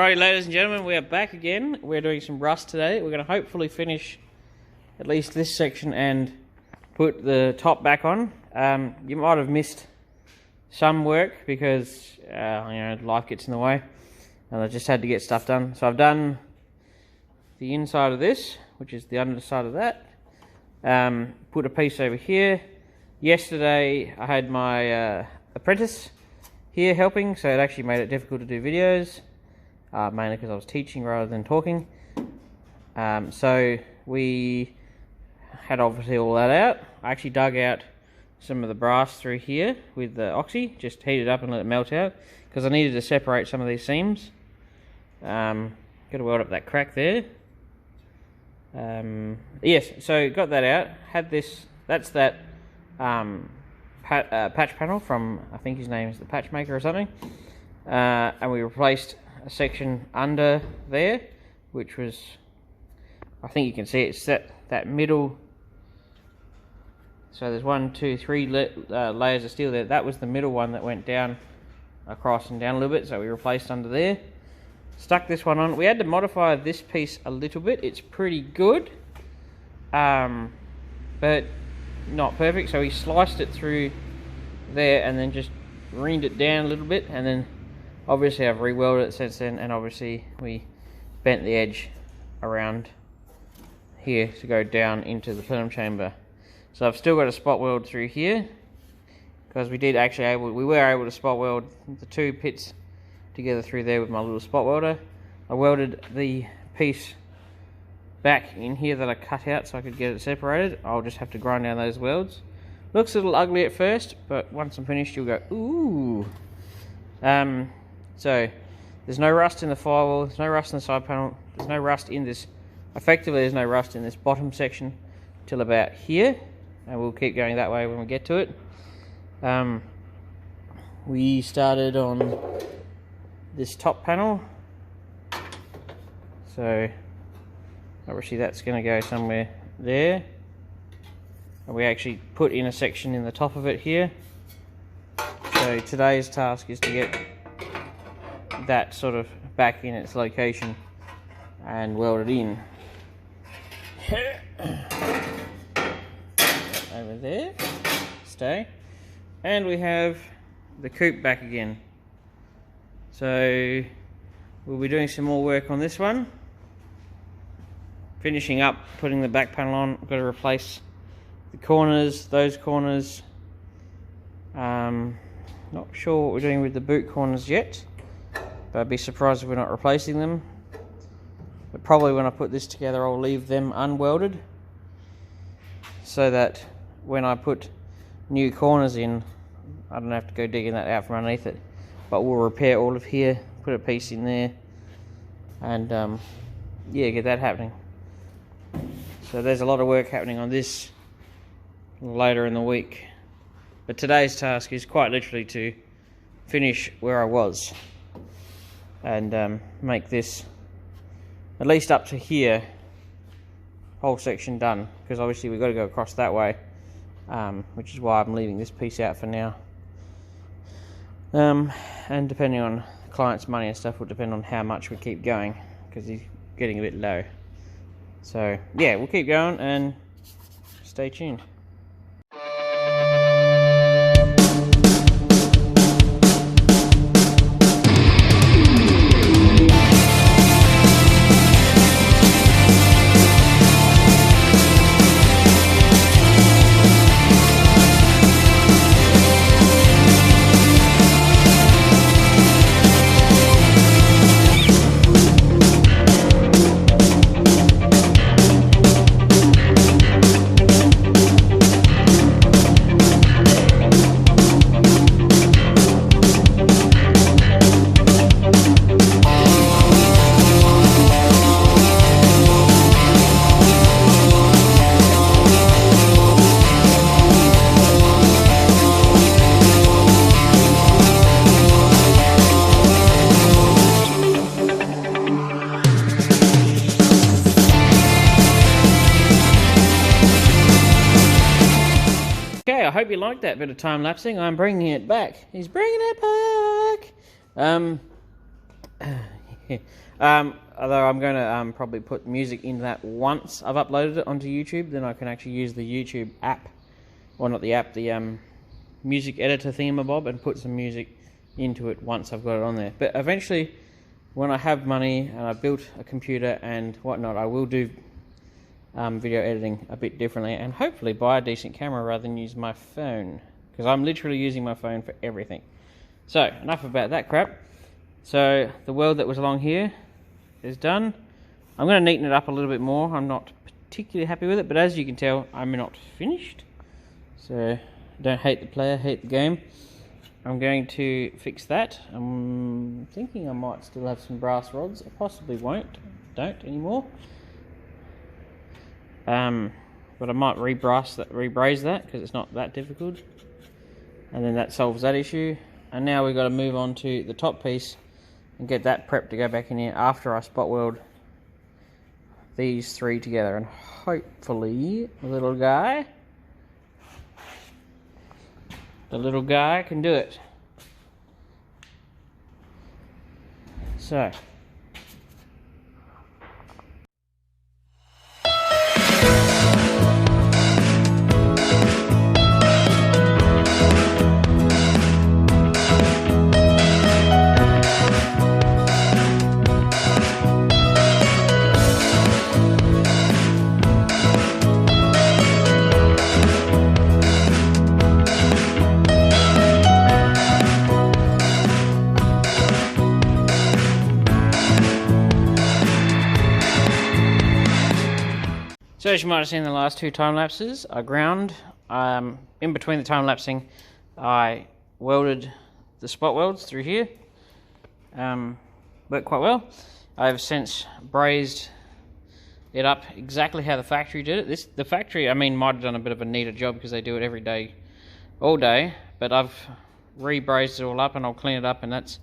Alright, ladies and gentlemen, we are back again. We're doing some rust today. We're going to hopefully finish at least this section and put the top back on. You might have missed some work because life gets in the way, and I just had to get stuff done. So I've done the inside of this, which is the underside of that. Put a piece over here. Yesterday I had my apprentice here helping, so it actually made it difficult to do videos. Mainly because I was teaching rather than talking. So we had obviously all that out. I actually dug out some of the brass through here with the oxy, just heat it up and let it melt out, because I needed to separate some of these seams. Got to weld up that crack there. Yes, so got that out. Had this, that's that patch panel from, I think his name is the Patch Maker or something. And we replaced a section under there, which was, I think you can see it's that middle. So there's 1, 2, 3 layers of steel there. That was the middle one that went down across and down a little bit, so we replaced under there. Stuck this one on. We had to modify this piece a little bit. It's pretty good, but not perfect. So we sliced it through there and then just reamed it down a little bit, and then obviously I've re-welded it since then, and obviously we bent the edge around here to go down into the plenum chamber. So I've still got a spot weld through here, because we were able to spot weld the 2 pits together through there with my little spot welder. I welded the piece back in here that I cut out so I could get it separated. I'll just have to grind down those welds. Looks a little ugly at first, but once I'm finished you'll go, ooh. So there's no rust in the firewall, there's no rust in the side panel, there's no rust in this, effectively there's no rust in this bottom section till about here, and we'll keep going that way when we get to it. We started on this top panel, so obviously that's going to go somewhere there, and we actually put in a section in the top of it here. So today's task is to get that sort of back in its location and weld it in. Over there, stay. And we have the coupe back again. So we'll be doing some more work on this one. Finishing up, putting the back panel on. I've got to replace the corners, those corners. Not sure what we're doing with the boot corners yet, but I'd be surprised if we're not replacing them. But probably when I put this together I'll leave them unwelded, so that when I put new corners in I don't have to go digging that out from underneath it. But we'll repair all of here, put a piece in there, and yeah, get that happening. So there's a lot of work happening on this later in the week. But today's task is quite literally to finish where I was and make this at least up to here whole section done, because obviously we've got to go across that way, which is why I'm leaving this piece out for now. And depending on the client's money and stuff will depend on how much we keep going, because he's getting a bit low. So yeah, we'll keep going and stay tuned. Okay, I hope you liked that bit of time lapsing. I'm bringing it back. He's bringing it back. Although I'm going to probably put music in that once I've uploaded it onto YouTube, then I can actually use the YouTube app, or not the app, the music editor thingamabob, and put some music into it once I've got it on there. But eventually, when I have money and I've built a computer and whatnot, I will do video editing a bit differently, and hopefully buy a decent camera rather than use my phone, because I'm literally using my phone for everything. So, enough about that crap. So, the weld that was along here is done. I'm going to neaten it up a little bit more. I'm not particularly happy with it, but as you can tell, I'm not finished. So, don't hate the player, hate the game. I'm going to fix that. I'm thinking I might still have some brass rods. I possibly don't anymore. But I might rebraze that because it's not that difficult. And then that solves that issue. And now we've got to move on to the top piece and get that prepped to go back in here after I spot weld these three together. And hopefully the little guy can do it. So as you might have seen in the last two time lapses, I ground. In between the time lapsing, I welded the spot welds through here. Worked quite well. I've since brazed it up exactly how the factory did it. The factory, I mean, might have done a bit of a neater job because they do it every day, all day. But I've re-brazed it all up, and I'll clean it up. And that's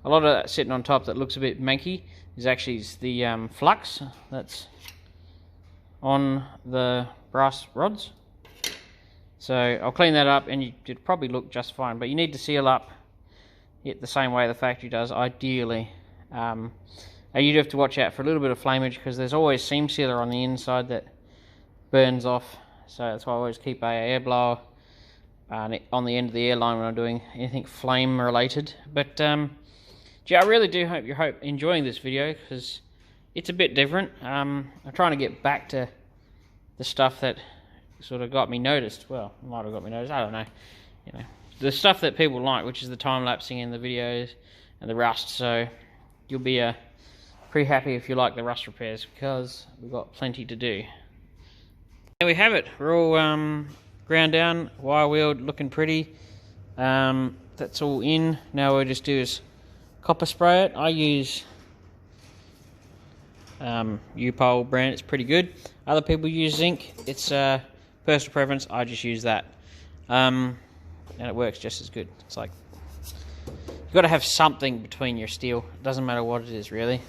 a lot of that sitting on top that looks a bit manky is actually the flux that's on the brass rods. So I'll clean that up, and it'll probably look just fine, but you need to seal up it the same way the factory does, ideally. And you do have to watch out for a little bit of flameage, because there's always seam sealer on the inside that burns off, so that's why I always keep a air blower on the end of the air line when I'm doing anything flame related. But gee, I really do hope you're enjoying this video, because it's a bit different. I'm trying to get back to the stuff that sort of got me noticed. Well, might have got me noticed, I don't know. You know, the stuff that people like, which is the time lapsing and the videos and the rust. So you'll be pretty happy if you like the rust repairs, because we've got plenty to do. There we have it. We're all ground down, wire wheeled, looking pretty. That's all in. Now we'll just do is copper spray it. I use U-Pole brand, it's pretty good. Other people use zinc, it's personal preference, I just use that. And it works just as good. It's like, you've got to have something between your steel, it doesn't matter what it is really.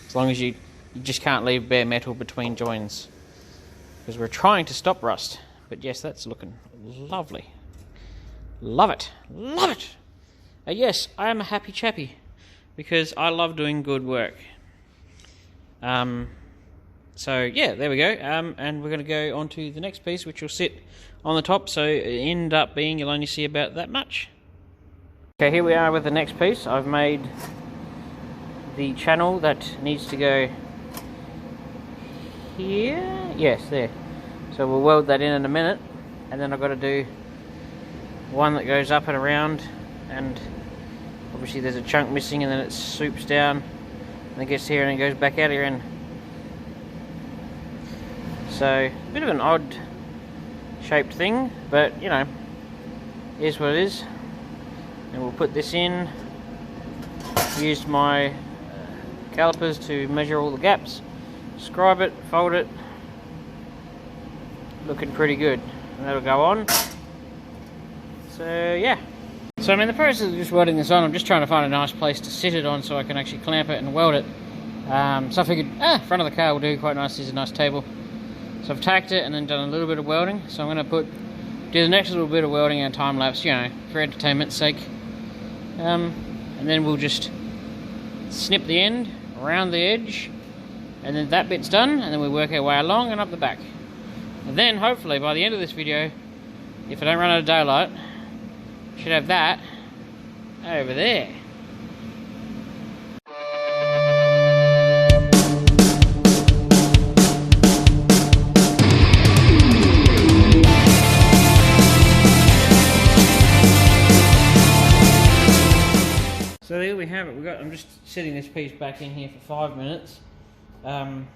As long as you just can't leave bare metal between joins. Because we're trying to stop rust. But yes, that's looking lovely. Love it, love it! Yes, I am a happy chappy, because I love doing good work. So yeah, there we go. And we're going to go on to the next piece, which will sit on the top, so it end up being, you'll only see about that much. Okay, here we are with the next piece. I've made the channel that needs to go here. Yes, there. So we'll weld that in a minute, and then I've got to do one that goes up and around, and obviously there's a chunk missing, and then it swoops down and it gets here and it goes back out here. And so a bit of an odd shaped thing, but you know, here's what it is. And we'll put this in. Used my calipers to measure all the gaps, scribe it, fold it, looking pretty good, and that'll go on. So yeah, so I'm in the process of just welding this on. I'm just trying to find a nice place to sit it on so I can actually clamp it and weld it. So I figured front of the car will do quite nice. There's a nice table, so I've tacked it and then done a little bit of welding. So I'm going to do the next little bit of welding and time lapse, you know, for entertainment's sake. And then we'll just snip the end, around the edge, and then that bit's done, and then we work our way along and up the back. And then hopefully by the end of this video, if I don't run out of daylight, I should have that over there. So there we have it. I'm just setting this piece back in here for 5 minutes. That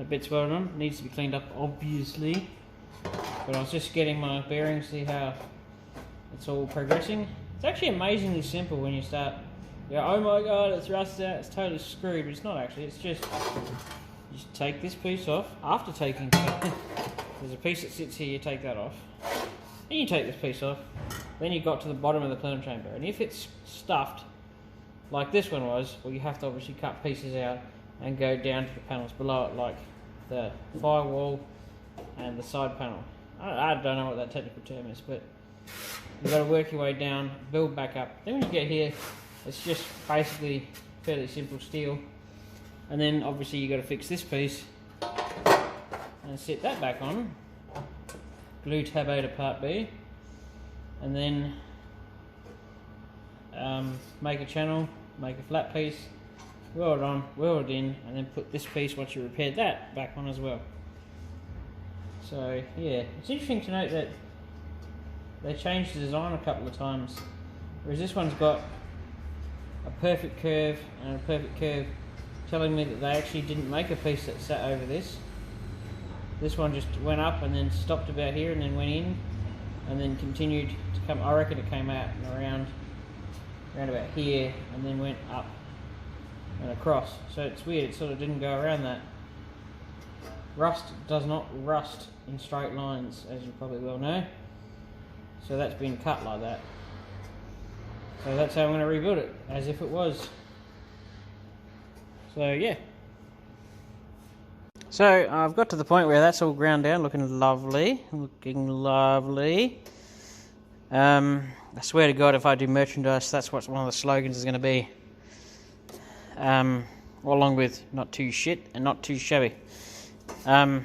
bit's well done. Needs to be cleaned up, obviously. But I was just getting my bearings, see how it's all progressing. It's actually amazingly simple when you start. You go, oh my god, it's rusted out, it's totally screwed. But it's not actually. It's just you just take this piece off. After taking, there's a piece that sits here. You take that off. Then you take this piece off. Then you got to the bottom of the plenum chamber, and if it's stuffed like this one was, well, you have to obviously cut pieces out and go down to the panels below it, like the firewall and the side panel. I don't know what that technical term is, but you've got to work your way down, build back up. Then when you get here, it's just basically fairly simple steel, and then obviously you got to fix this piece and sit that back on. Glue tab A to part B. And then make a channel, make a flat piece, weld it on, weld it in, and then put this piece, once you repaired that, back on as well. So yeah, it's interesting to note that they changed the design a couple of times, whereas this one's got a perfect curve and a perfect curve, telling me that they actually didn't make a piece that sat over this. This one just went up and then stopped about here and then went in and then continued to come. I reckon it came out and around about here and then went up and across. So it's weird, it sort of didn't go around that. Rust does not rust in straight lines, as you probably well know. So that's been cut like that. So that's how I'm going to rebuild it, as if it was. So yeah. So I've got to the point where that's all ground down, looking lovely, I swear to God, if I do merchandise, that's what one of the slogans is going to be. Along with not too shit and not too shabby. So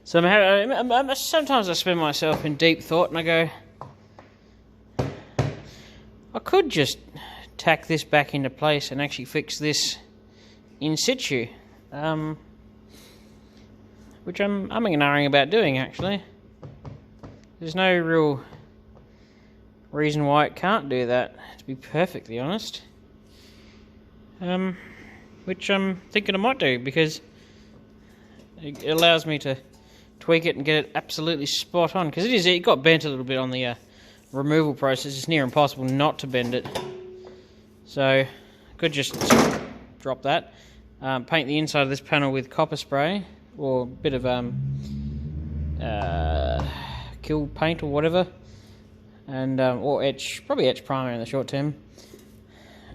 sometimes I spend myself in deep thought and I go, I could just tack this back into place and actually fix this in situ. Which I'm umming and ahhing about doing, actually. There's no real reason why it can't do that, to be perfectly honest. Which I'm thinking I might do, because it allows me to tweak it and get it absolutely spot on. Because it got bent a little bit on the removal process. It's near impossible not to bend it. So I could just drop that. Paint the inside of this panel with copper spray, or a bit of kill paint or whatever, and or etch, probably etch primer in the short term,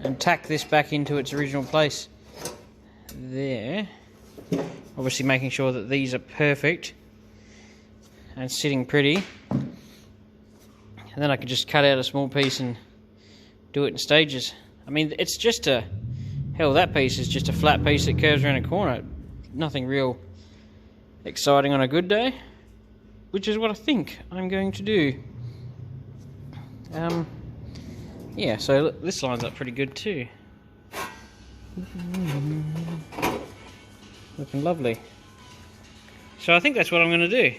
and tack this back into its original place there. Obviously making sure that these are perfect and sitting pretty, and then I can just cut out a small piece and do it in stages. I mean, it's just a, hell, that piece is just a flat piece that curves around a corner. Nothing real exciting on a good day, which is what I think I'm going to do. Yeah, so this lines up pretty good too. Looking lovely. So I think that's what I'm going to do.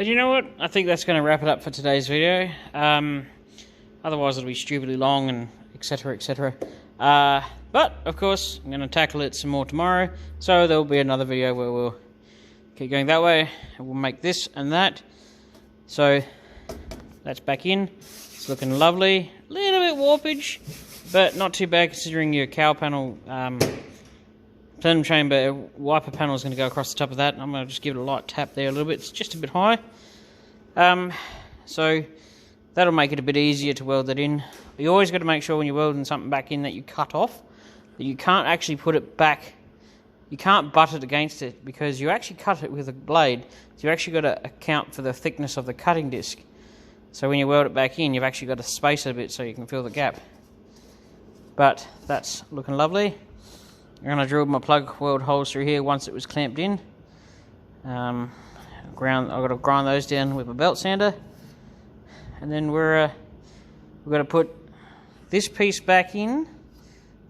But you know what? I think that's going to wrap it up for today's video. Otherwise it'll be stupidly long and etc, etc. But, of course, I'm going to tackle it some more tomorrow. So there'll be another video where we'll keep going that way. And we'll make this and that. So, that's back in. It's looking lovely. A little bit warpage, but not too bad considering your cowl panel, plenum chamber wiper panel is going to go across the top of that. I'm going to just give it a light tap there a little bit. It's just a bit high. So, that'll make it a bit easier to weld that in. You always got to make sure when you're welding something back in that you cut off. That you can't actually put it back. You can't butt it against it because you actually cut it with a blade. So you actually got to account for the thickness of the cutting disc. So when you weld it back in, you've actually got to space it a bit so you can fill the gap. But that's looking lovely. I'm going to drill my plug weld holes through here once it was clamped in. I've got to grind those down with a belt sander. And then we've got to put this piece back in.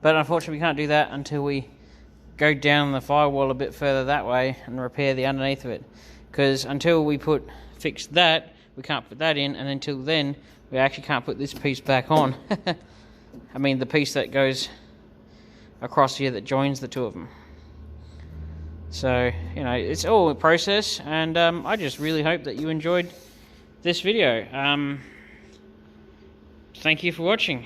But unfortunately we can't do that until we go down the firewall a bit further that way and repair the underneath of it. Because until we fix that, we can't put that in, and until then, we actually can't put this piece back on. I mean the piece that goes across here that joins the two of them. So, you know, it's all a process, and I just really hope that you enjoyed this video. Thank you for watching.